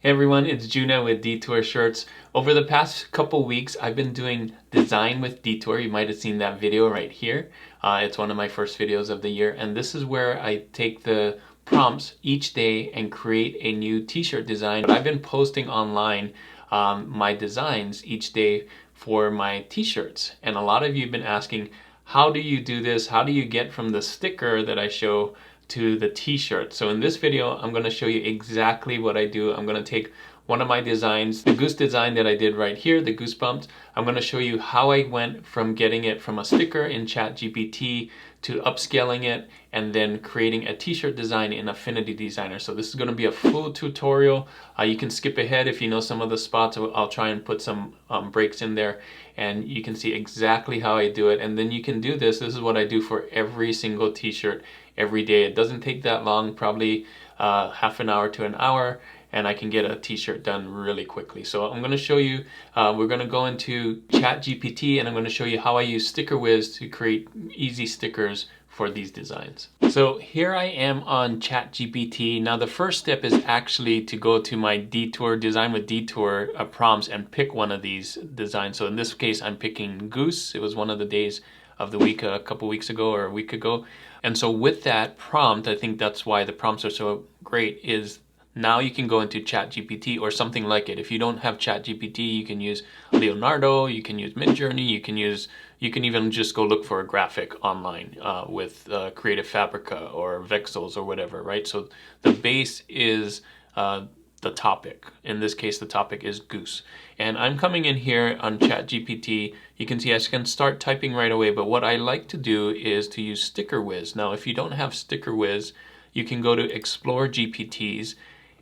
Hey everyone, it's Juna with Detour Shirts. Over the past couple weeks, I've been doing design with Detour. You might have seen that video right here. It's one of my first videos of the year, and this is where I take the prompts each day and create a new t-shirt design. But I've been posting online my designs each day for my t-shirts, and a lot of you have been asking, how do you do this? How do you get from the sticker that I show to the t-shirt? So in this video, I'm going to show you exactly what I do. I'm going to take one of my designs, the goose design that I did right here, the goosebumps. I'm going to show you how I went from getting it from a sticker in ChatGPT to upscaling it and then creating a t-shirt design in Affinity Designer. So this is going to be a full tutorial. You can skip ahead if you know some of the spots. I'll try and put some breaks in there and you can see exactly how I do it. And then you can do this. This is what I do for every single t-shirt every day. It doesn't take that long, probably half an hour to an hour, and I can get a t-shirt done really quickly. So I'm going to show you, we're going to go into ChatGPT and I'm going to show you how I use StickerWiz to create easy stickers for these designs. So here I am on ChatGPT. Now the first step is actually to go to my Detour, Design with Detour prompts and pick one of these designs. So in this case, I'm picking Goose. It was one of the days of the week a couple weeks ago or a week ago. And so with that prompt, I think that's why the prompts are so great, is now you can go into ChatGPT or something like it. If you don't have ChatGPT, you can use Leonardo, you can use Midjourney, you can even just go look for a graphic online with Creative Fabrica or Vexels or whatever, right? So the base is the topic. In this case, the topic is goose. And I'm coming in here on ChatGPT. You can see I can start typing right away, but what I like to do is to use StickerWiz. Now, if you don't have StickerWiz, you can go to Explore GPTs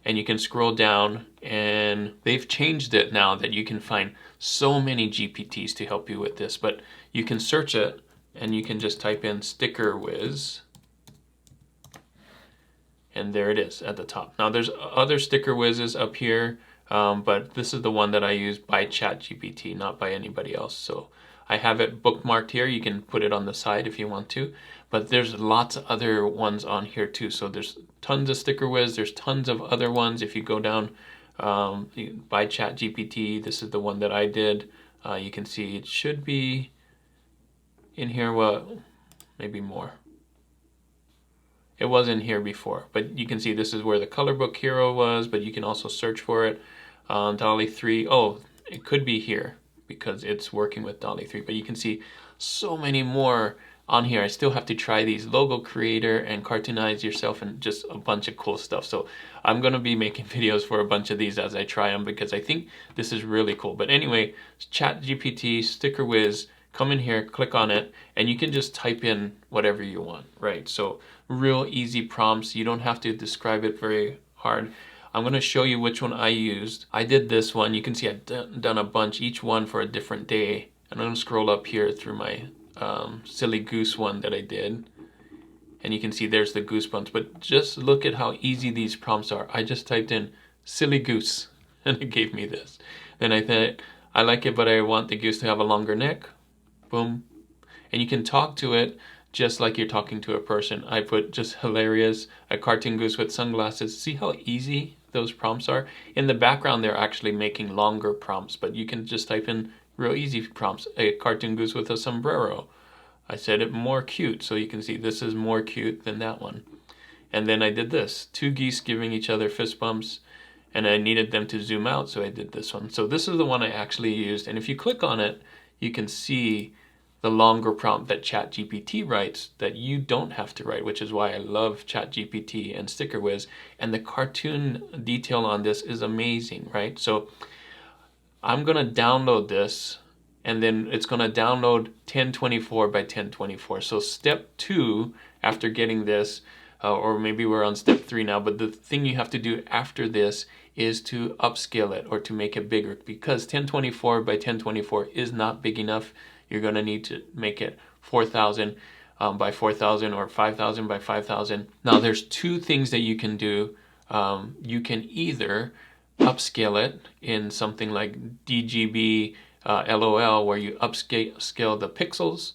and you can scroll down, and they've changed it now that you can find so many GPTs to help you with this, but you can search it and you can just type in StickerWiz. And there it is at the top. Now there's other StickerWizes up here, but this is the one that I use by ChatGPT, not by anybody else. So I have it bookmarked here. You can put it on the side if you want to, but there's lots of other ones on here too. So there's tons of StickerWiz. There's tons of other ones. If you go down by ChatGPT, this is the one that I did. You can see it should be in here. Well, maybe more. It was in here before, but you can see this is where the color book hero was, but you can also search for it. Dall-E 3, oh, it could be here because it's working with Dall-E 3, but you can see so many more on here. I still have to try these logo creator and cartoonize yourself and just a bunch of cool stuff. So I'm going to be making videos for a bunch of these as I try them because I think this is really cool. But anyway, ChatGPT, StickerWiz, come in here, click on it, and you can just type in whatever you want, right? So real easy prompts. You don't have to describe it very hard. I'm going to show you which one I used. I did this one. You can see I've done a bunch, each one for a different day. And I'm going to scroll up here through my silly goose one that I did. And you can see there's the goosebumps. But just look at how easy these prompts are. I just typed in silly goose and it gave me this. Then I thought, I like it, but I want the goose to have a longer neck. Boom. And you can talk to it just like you're talking to a person. I put just hilarious, a cartoon goose with sunglasses. See how easy those prompts are? In the background, they're actually making longer prompts, but you can just type in real easy prompts. A cartoon goose with a sombrero. I said it more cute, so you can see this is more cute than that one. And then I did this, two geese giving each other fist bumps, and I needed them to zoom out, so I did this one. So this is the one I actually used, and if you click on it, you can see the longer prompt that ChatGPT writes that you don't have to write, which is why I love ChatGPT and StickerWiz. And the cartoon detail on this is amazing, right? So I'm going to download this, and then it's going to download 1024 by 1024. So step 2, after getting this, or maybe we're on step 3 now, but the thing you have to do after this is to upscale it or to make it bigger, because 1024 by 1024 is not big enough. You're going to need to make it 4,000 by 4,000 or 5,000 by 5,000. Now there's two things that you can do. You can either upscale it in something like DGB LOL, where you upscale the pixels,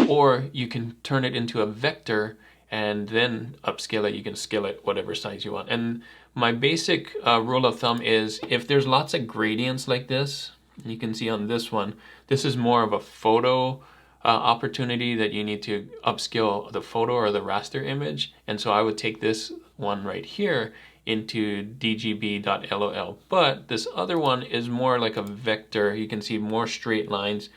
or you can turn it into a vector and then upscale it. You can scale it whatever size you want. And my basic rule of thumb is if there's lots of gradients like this, you can see on this one, this is more of a photo opportunity that you need to upscale the photo or the raster image. And so I would take this one right here into dgb.lol. But this other one is more like a vector. You can see more straight lines.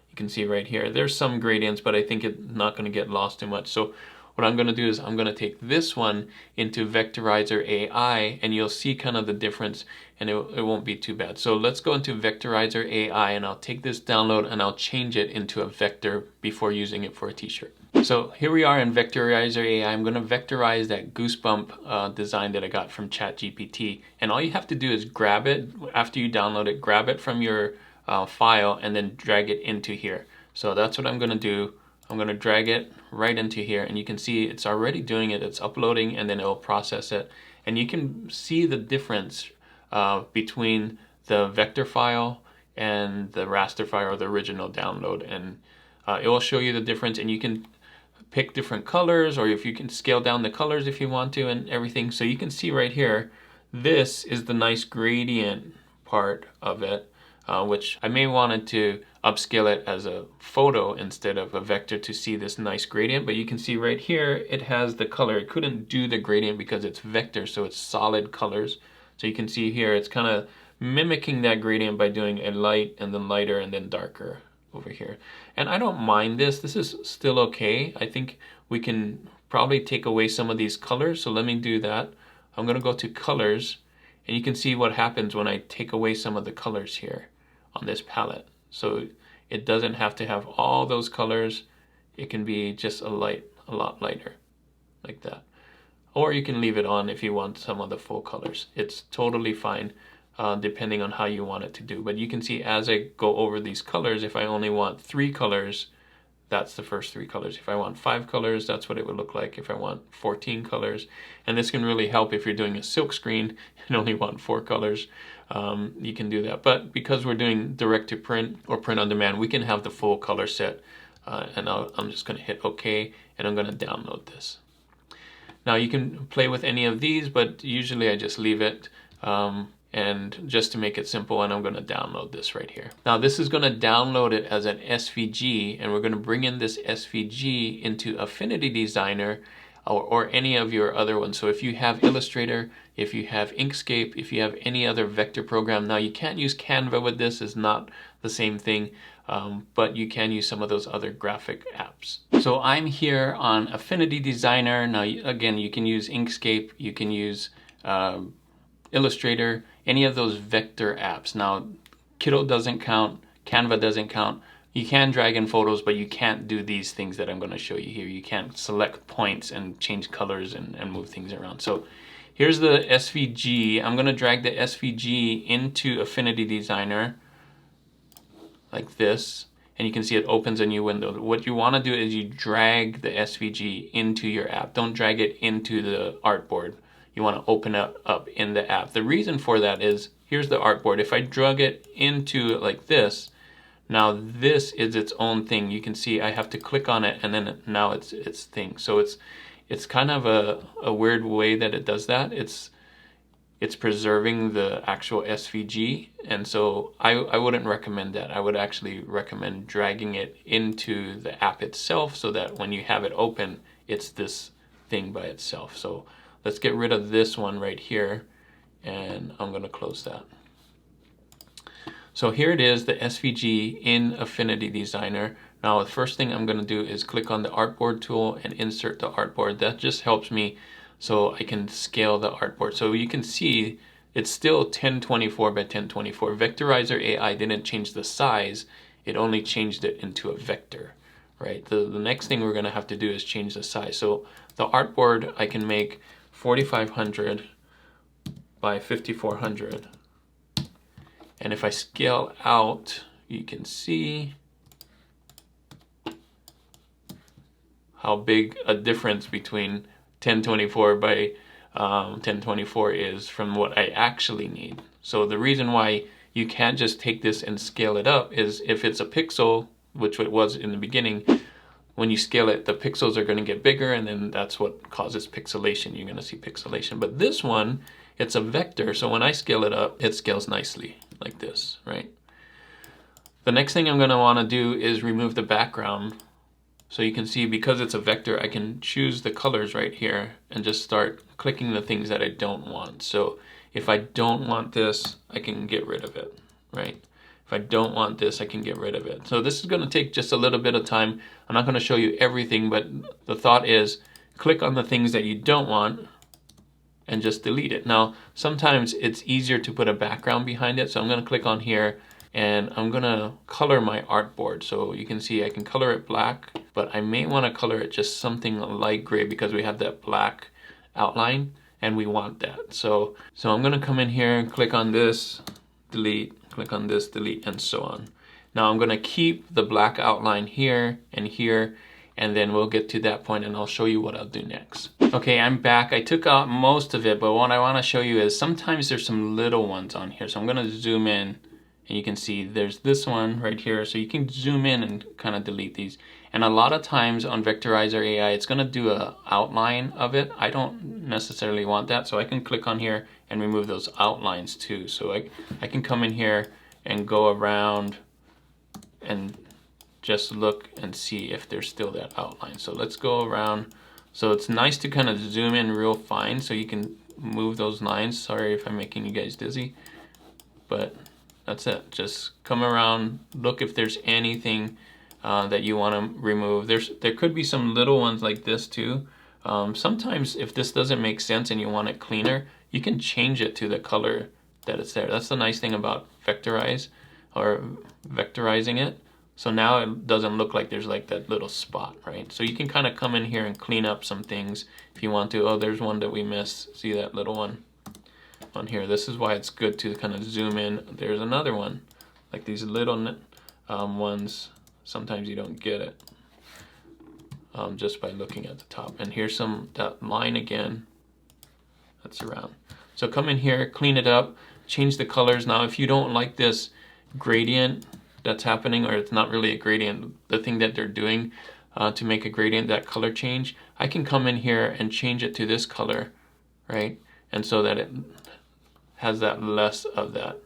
You can see right here, there's some gradients, but I think it's not going to get lost too much. So what I'm going to do is I'm going to take this one into Vectorizer AI, and you'll see kind of the difference, and it won't be too bad. So let's go into Vectorizer AI, and I'll take this download and I'll change it into a vector before using it for a t-shirt. So here we are in Vectorizer AI. I'm going to vectorize that goosebump design that I got from ChatGPT. And all you have to do is grab it after you download it, grab it from your file, and then drag it into here. So that's what I'm going to do. I'm going to drag it right into here, and you can see it's already doing it. It's uploading, and then it'll process it. And you can see the difference between the vector file and the raster file or the original download. And it will show you the difference, and you can pick different colors, or if you can scale down the colors if you want to, and everything. So you can see right here, this is the nice gradient part of it, which I may wanted to upscale it as a photo instead of a vector to see this nice gradient. But you can see right here, it has the color. It couldn't do the gradient because it's vector, so it's solid colors. So you can see here, it's kind of mimicking that gradient by doing a light and then lighter and then darker over here. And I don't mind this. This is still okay. I think we can probably take away some of these colors. So let me do that. I'm going to go to colors, and you can see what happens when I take away some of the colors here on this palette. So it doesn't have to have all those colors. It can be just a lot lighter like that. Or you can leave it on if you want some of the full colors. It's totally fine depending on how you want it to do. But you can see as I go over these colors, if I only want 3 colors, that's the first 3 colors. If I want 5 colors, that's what it would look like. If I want 14 colors, and this can really help if you're doing a silk screen and only want 4 colors, you can do that. But because we're doing direct to print or print on demand, we can have the full color set. And I'm just going to hit OK, and I'm going to download this. Now you can play with any of these, but usually I just leave it. And just to make it simple, and I'm going to download this right here. Now this is going to download it as an SVG, and we're going to bring in this SVG into Affinity Designer or any of your other ones. So if you have Illustrator, if you have Inkscape, if you have any other vector program, now you can't use Canva with this, it's not the same thing, but you can use some of those other graphic apps. So I'm here on Affinity Designer. Now again, you can use Inkscape, you can use Illustrator, any of those vector apps. Now, Kiddo doesn't count, Canva doesn't count. You can drag in photos, but you can't do these things that I'm going to show you here. You can't select points and change colors and move things around. So here's the SVG. I'm going to drag the SVG into Affinity Designer like this. And you can see it opens a new window. What you want to do is you drag the SVG into your app. Don't drag it into the artboard. You want to open it up in the app. The reason for that is, here's the artboard. If I drag it into it like this, now this is its own thing. You can see I have to click on it, and then now it's its thing. So it's kind of a weird way that it does that. It's preserving the actual SVG, and so I wouldn't recommend that. I would actually recommend dragging it into the app itself so that when you have it open, it's this thing by itself. So let's get rid of this one right here, and I'm going to close that. So here it is, the SVG in Affinity Designer. Now the first thing I'm going to do is click on the artboard tool and insert the artboard. That just helps me so I can scale the artboard. So you can see it's still 1024 by 1024. Vectorizer AI didn't change the size, it only changed it into a vector, right? The next thing we're going to have to do is change the size. So the artboard I can make 4500 by 5400. And if I scale out, you can see how big a difference between 1024 by 1024 is from what I actually need. So the reason why you can't just take this and scale it up is if it's a pixel, which it was in the beginning, when you scale it, the pixels are going to get bigger, and then that's what causes pixelation. You're going to see pixelation. But this one it's a vector, so when I scale it up, it scales nicely like this, right? The next thing I'm going to want to do is remove the background. So you can see, because it's a vector, I can choose the colors right here and just start clicking the things that I don't want. So if I don't want this, I can get rid of it, right? If I don't want this, I can get rid of it. So this is going to take just a little bit of time. I'm not going to show you everything, but the thought is click on the things that you don't want and just delete it. Now, sometimes it's easier to put a background behind it. So I'm going to click on here and I'm going to color my artboard. So you can see I can color it black, but I may want to color it just something light gray because we have that black outline and we want that. So I'm going to come in here and click on this, delete, click on this, delete, and so on. Now I'm going to keep the black outline here and here, and then we'll get to that point and I'll show you what I'll do next. Okay, I'm back. I took out most of it, but what I want to show you is sometimes there's some little ones on here. So I'm going to zoom in and you can see there's this one right here. So you can zoom in and kind of delete these. And a lot of times on Vectorizer AI, it's going to do an outline of it. I don't necessarily want that, so I can click on here and remove those outlines too. So I can come in here and go around and just look and see if there's still that outline. So let's go around. So it's nice to kind of zoom in real fine so you can move those lines. Sorry if I'm making you guys dizzy, but that's it. Just come around, look if there's anything that you want to remove. There could be some little ones like this too. Sometimes if this doesn't make sense and you want it cleaner, you can change it to the color that it's there. That's the nice thing about vectorizing it. So now it doesn't look like there's like that little spot, right? So you can kind of come in here and clean up some things if you want to. Oh, there's one that we missed. See that little one on here? This is why it's good to kind of zoom in. There's another one, like these little ones. Sometimes you don't get it just by looking at the top. And here's that line again that's around. So come in here, clean it up, change the colors. Now, if you don't like this gradient that's happening, or it's not really a gradient, the thing that they're doing to make a gradient, that color change, I can come in here and change it to this color, right? And so that it has that less of that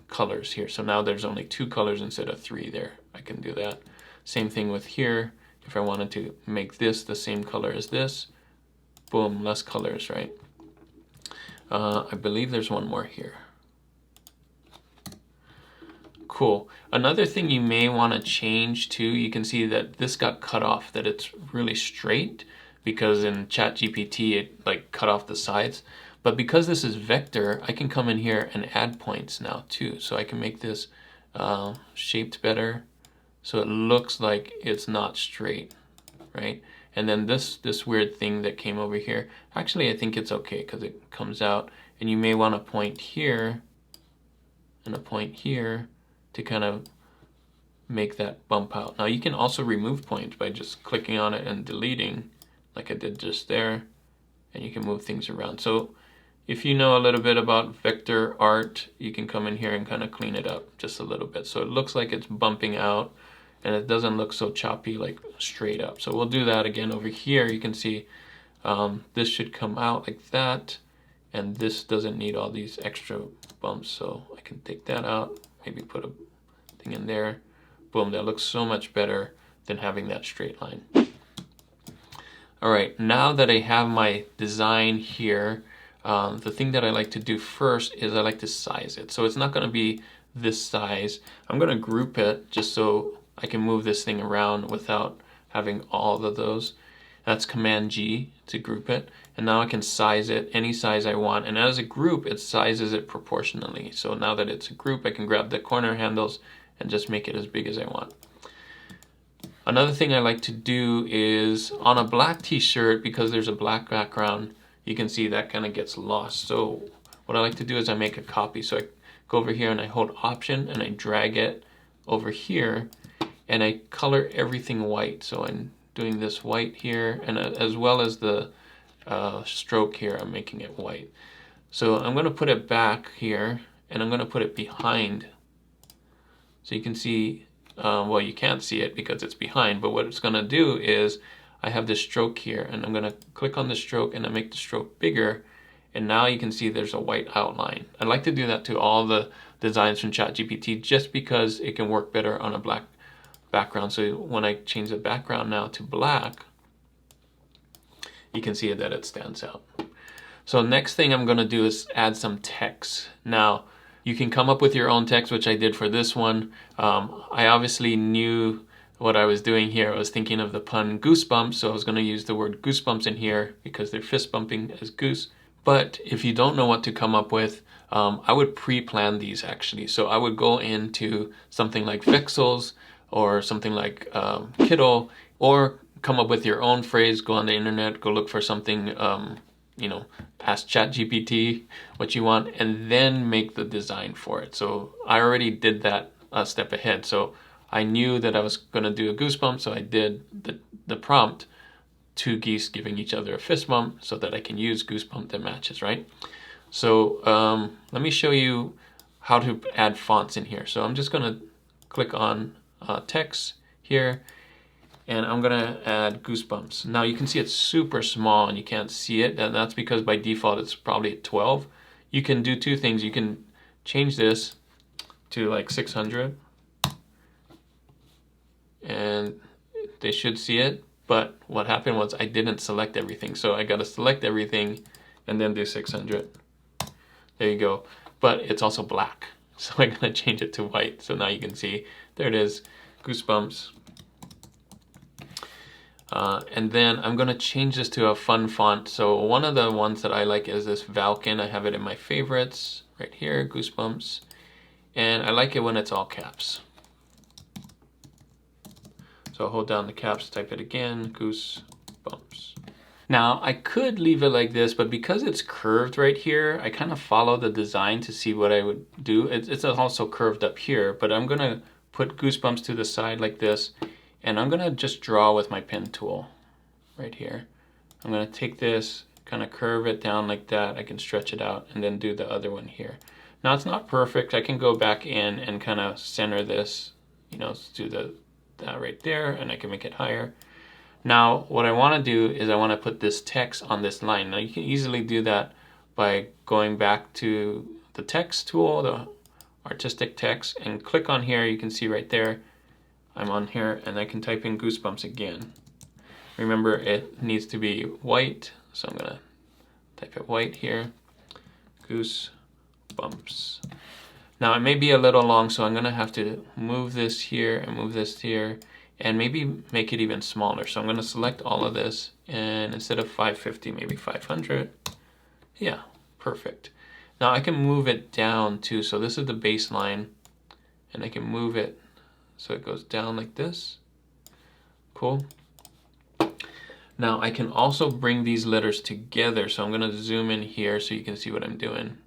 colors here. So now there's only 2 colors instead of 3 there. I can do that. Same thing with here. If I wanted to make this the same color as this, boom, less colors, right? I believe there's one more here. Cool. Another thing you may want to change too, you can see that this got cut off, that it's really straight, because in ChatGPT it like cut off the sides. But because this is vector, I can come in here and add points now too. So I can make this shaped better so it looks like it's not straight, right? And then this weird thing that came over here, actually I think it's okay because it comes out, and you may want to point here and a point here to kind of make that bump out. Now you can also remove points by just clicking on it and deleting like I did just there, and you can move things around. So if you know a little bit about vector art, you can come in here and kind of clean it up just a little bit. So it looks like it's bumping out and it doesn't look so choppy like straight up. So we'll do that again over here. You can see this should come out like that, and this doesn't need all these extra bumps. So I can take that out, maybe put a thing in there. Boom, that looks so much better than having that straight line. All right, now that I have my design here, the thing that I like to do first is I like to size it. So it's not going to be this size. I'm going to group it just so I can move this thing around without having all of those. That's Command G to group it. And now I can size it any size I want. And as a group, it sizes it proportionally. So now that it's a group, I can grab the corner handles and just make it as big as I want. Another thing I like to do is on a black t-shirt, because there's a black background, you can see that kind of gets lost. So what I like to do is I make a copy. So I go over here and I hold Option and I drag it over here and I color everything white. So I'm doing this white here, and as well as the stroke here, I'm making it white. So I'm going to put it back here and I'm going to put it behind. So you can see, well, you can't see it because it's behind, but what it's going to do is I have this stroke here and I'm going to click on the stroke and I make the stroke bigger, and now you can see there's a white outline. I like to do that to all the designs from ChatGPT just because it can work better on a black background. So when I change the background now to black, you can see that it stands out. So next thing I'm going to do is add some text. Now, you can come up with your own text, which I did for this one. I obviously knew what I was doing here. I was thinking of the pun goosebumps, so I was going to use the word goosebumps in here because they're fist bumping as goose. But if you don't know what to come up with, I would pre-plan these actually. So I would go into something like Vexels or something like Kiddle, or come up with your own phrase, go on the internet, go look for something, you know, ask ChatGPT what you want, and then make the design for it. So I already did that a step ahead. So I knew that I was going to do a goosebump, so I did the prompt, 2 geese giving each other a fist bump, so that I can use goosebump that matches, right? So let me show you how to add fonts in here. So I'm just going to click on text here, and I'm gonna add goosebumps. Now you can see it's super small and you can't see it, and that's because by default it's probably at 12. You can do 2 things. You can change this to like 600 and they should see it, but what happened was I didn't select everything. So I gotta select everything and then do 600. There you go. But it's also black. So I'm gonna change it to white. So now you can see, there it is, goosebumps. And then I'm going to change this to a fun font. So one of the ones that I like is this Valken. I have it in my favorites right here, Goosebumps. And I like it when it's all caps. So I'll hold down the caps, type it again, Goosebumps. Now I could leave it like this, but because it's curved right here, I kind of follow the design to see what I would do. It's also curved up here, but I'm going to put Goosebumps to the side like this. And I'm gonna just draw with my pen tool right here. I'm gonna take this, kind of curve it down like that. I can stretch it out and then do the other one here. Now it's not perfect. I can go back in and kind of center this, you know, do that right there, and I can make it higher. Now what I wanna do is I wanna put this text on this line. Now you can easily do that by going back to the text tool, the artistic text, and click on here. You can see right there, I'm on here, and I can type in goosebumps again. Remember, it needs to be white, so I'm gonna type it white here, goosebumps. Now it may be a little long, so I'm gonna have to move this here and move this here, and maybe make it even smaller. So I'm gonna select all of this, and instead of 550, maybe 500. Yeah, perfect. Now I can move it down too, so this is the baseline, and I can move it so it goes down like this. Cool. Now I can also bring these letters together. So I'm going to zoom in here so you can see what I'm doing.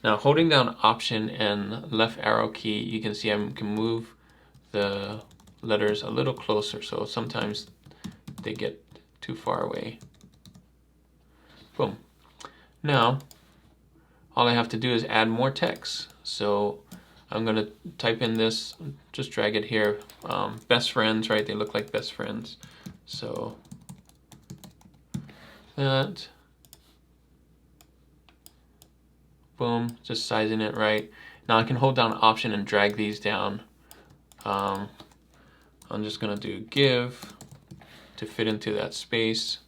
Now holding down Option and left arrow key, you can see I can move the letters a little closer. So sometimes they get too far away. Boom. Now all I have to do is add more text. So I'm gonna type in this, just drag it here. Best friends, right? They look like best friends. So that, boom, just sizing it right. Now I can hold down Option and drag these down. I'm just gonna do give to fit into that space.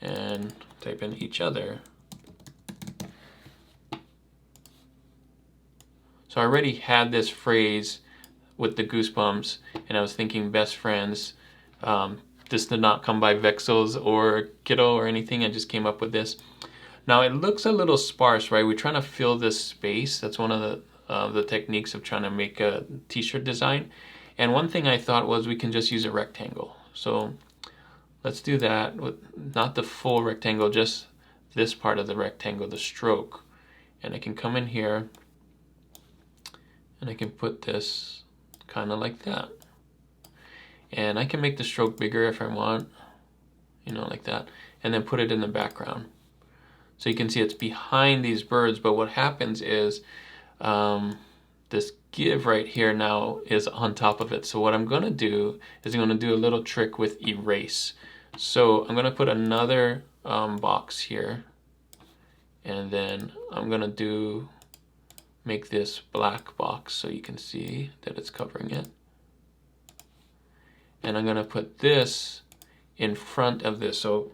And type in each other. So I already had this phrase with the goosebumps, and I was thinking best friends. This did not come by Vexels or Kiddle or anything. I just came up with this. Now it looks a little sparse, right? We're trying to fill this space. That's one of the techniques of trying to make a t-shirt design. And one thing I thought was we can just use a rectangle. So let's do that with not the full rectangle, just this part of the rectangle, the stroke. And I can come in here and I can put this kind of like that. And I can make the stroke bigger if I want, you know, like that, and then put it in the background. So you can see it's behind these birds, but what happens is this give right here now is on top of it. So what I'm gonna do is I'm gonna do a little trick with erase. So I'm gonna put another box here, and then I'm gonna make this black box so you can see that it's covering it. And I'm gonna put this in front of this. So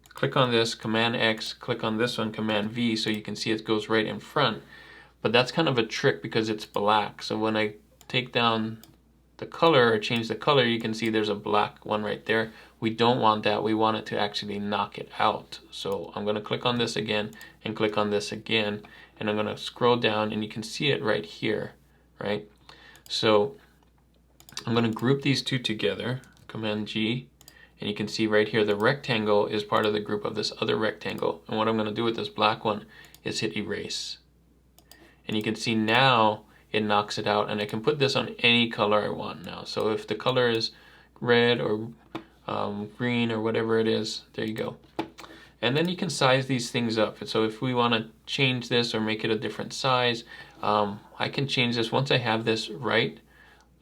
click on this, Command X, click on this one, Command V, so you can see it goes right in front. But that's kind of a trick because it's black. So when I take down the color or change the color, you can see there's a black one right there. We don't want that. We want it to actually knock it out. So I'm gonna click on this again and click on this again, and I'm gonna scroll down and you can see it right here, right? So I'm gonna group these two together, Command G, and you can see right here the rectangle is part of the group of this other rectangle. And what I'm gonna do with this black one is hit erase. And you can see now it knocks it out, and I can put this on any color I want now. So if the color is red or green or whatever it is, there you go. And then you can size these things up. So if we want to change this or make it a different size, I can change this. Once I have this right,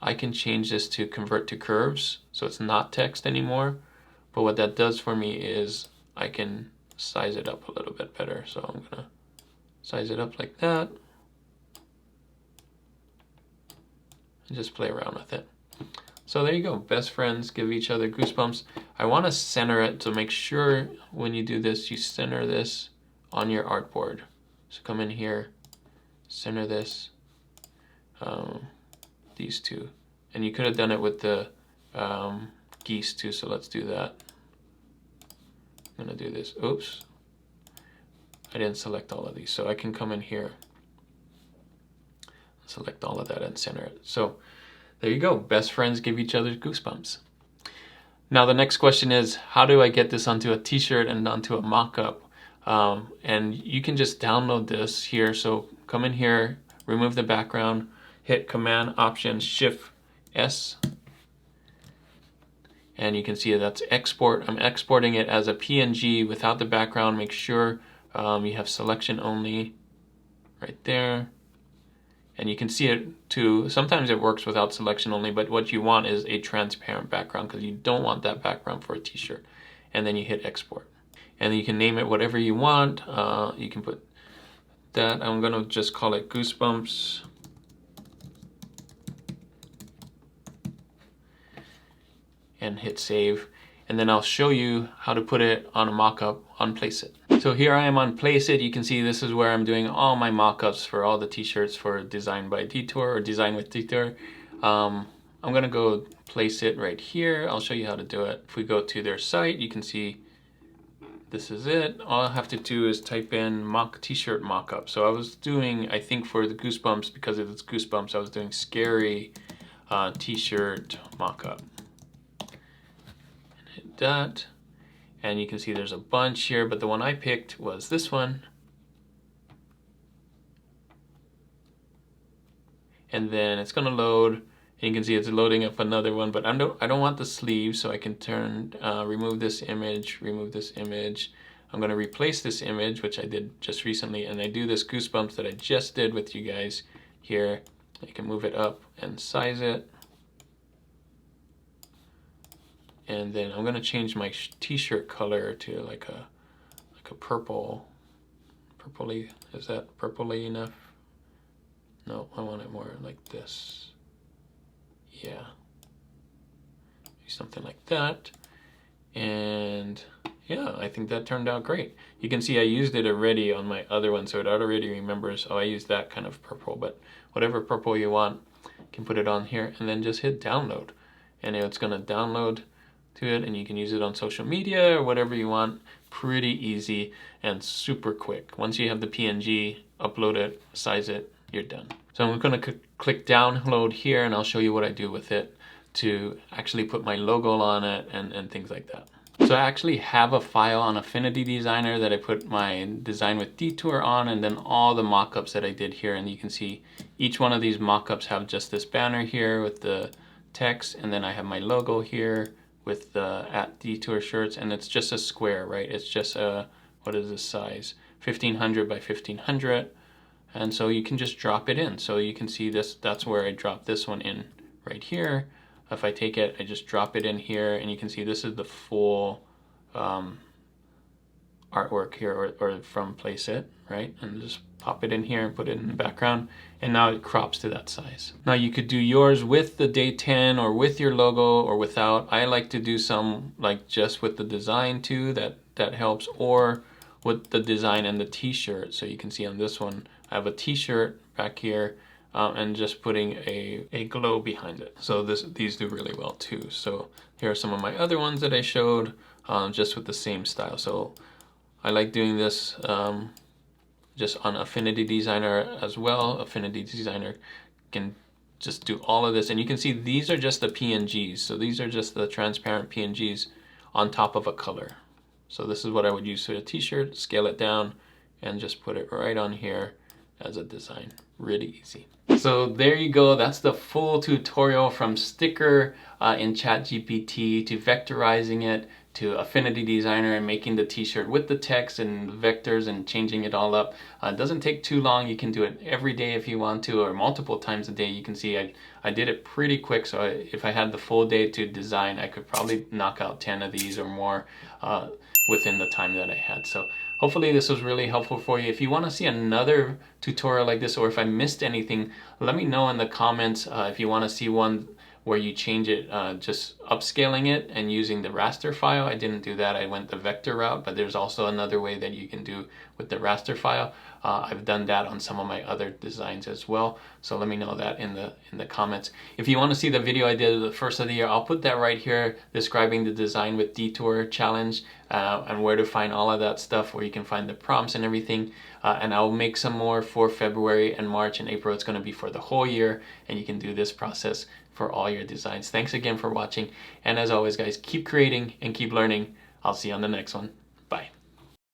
I can change this to convert to curves, so it's not text anymore. But what that does for me is I can size it up a little bit better. So I'm gonna size it up like that. And just play around with it. So there you go, best friends give each other goosebumps. I want to center it, so make sure when you do this, you center this on your artboard. So come in here, center this, these two. And you could have done it with the geese too, so let's do that. I'm gonna do this, oops. I didn't select all of these, so I can come in here, select all of that and center it. So there you go, best friends give each other goosebumps. Now the next question is, how do I get this onto a t-shirt and onto a mock-up? And you can just download this here. So come in here, remove the background, hit Command Option Shift S, and you can see that's export. I'm exporting it as a PNG without the background. Make sure you have selection only right there. And you can see it too. Sometimes it works without selection only, but what you want is a transparent background because you don't want that background for a t-shirt. And then you hit export. And you can name it whatever you want. You can put that. I'm gonna just call it Goosebumps. And hit save. And then I'll show you how to put it on a mock-up on Placeit. So here I am on Placeit. You can see this is where I'm doing all my mock-ups for all the t-shirts for Design by Detour or Design with Detour. I'm gonna go Placeit right here. I'll show you how to do it. If we go to their site, you can see this is it. All I have to do is type in t-shirt mock-up. So I was doing, I think for the Goosebumps, because it's Goosebumps, I was doing scary t-shirt mock-up. Hit that. And you can see there's a bunch here, but the one I picked was this one. And then it's gonna load, and you can see it's loading up another one, but I don't want the sleeve, so I can remove this image, I'm gonna replace this image, which I did just recently, and I do this Goosebumps that I just did with you guys here. I can move it up and size it. And then I'm gonna change my t-shirt color to like a purple. Purpley, is that purpley enough? No, I want it more like this. Yeah, something like that. And yeah, I think that turned out great. You can see I used it already on my other one, so it already remembers, oh, I used that kind of purple, but whatever purple you want, you can put it on here and then just hit download. And it's gonna download to it, and you can use it on social media or whatever you want. Pretty easy and super quick. Once you have the PNG, upload it, size it, you're done. So I'm gonna click download here, and I'll show you what I do with it to actually put my logo on it and things like that. So I actually have a file on Affinity Designer that I put my Design with Detour on, and then all the mockups that I did here, and you can see each one of these mockups have just this banner here with the text, and then I have my logo here with the @Detour shirts, and it's just a square, right? It's just a, what is this size? 1500 by 1500. And so you can just drop it in. So you can see this, that's where I dropped this one in right here. if I take it, I just drop it in here, and you can see this is the full artwork here, or from Place It, right? And just pop it in here and put it in the background, and now it crops to that size. Now you could do yours with the day 10 or with your logo or without. I like to do some like just with the design too, that helps, or with the design and the t-shirt. So you can see on this one, I have a t-shirt back here, and just putting a glow behind it. So these do really well too. So here are some of my other ones that I showed, just with the same style. So I like doing this just on Affinity Designer as well. Affinity Designer can just do all of this, and you can see these are just the PNGs. So these are just the transparent PNGs on top of a color. So this is what I would use for a t-shirt, scale it down, and just put it right on here as a design. Really easy. So there you go. That's the full tutorial from sticker in ChatGPT to vectorizing it to Affinity Designer and making the t-shirt with the text and vectors and changing it all up. It doesn't take too long. You can do it every day if you want to, or multiple times a day. You can see I did it pretty quick, so if I had the full day to design, I could probably knock out 10 of these or more within the time that I had. So hopefully this was really helpful for you. If you want to see another tutorial like this, or if I missed anything, let me know in the comments. If you want to see one where you change it, just upscaling it and using the raster file. I didn't do that. I went the vector route, but there's also another way that you can do with the raster file. I've done that on some of my other designs as well. So let me know that in the comments. If you want to see the video I did the first of the year, I'll put that right here describing the design with detour challenge, and where to find all of that stuff, where you can find the prompts and everything. And I'll make some more for February and March and April. It's going to be for the whole year, and you can do this process for all your designs. Thanks again for watching, and as always guys, keep creating and keep learning. I'll see you on the next one.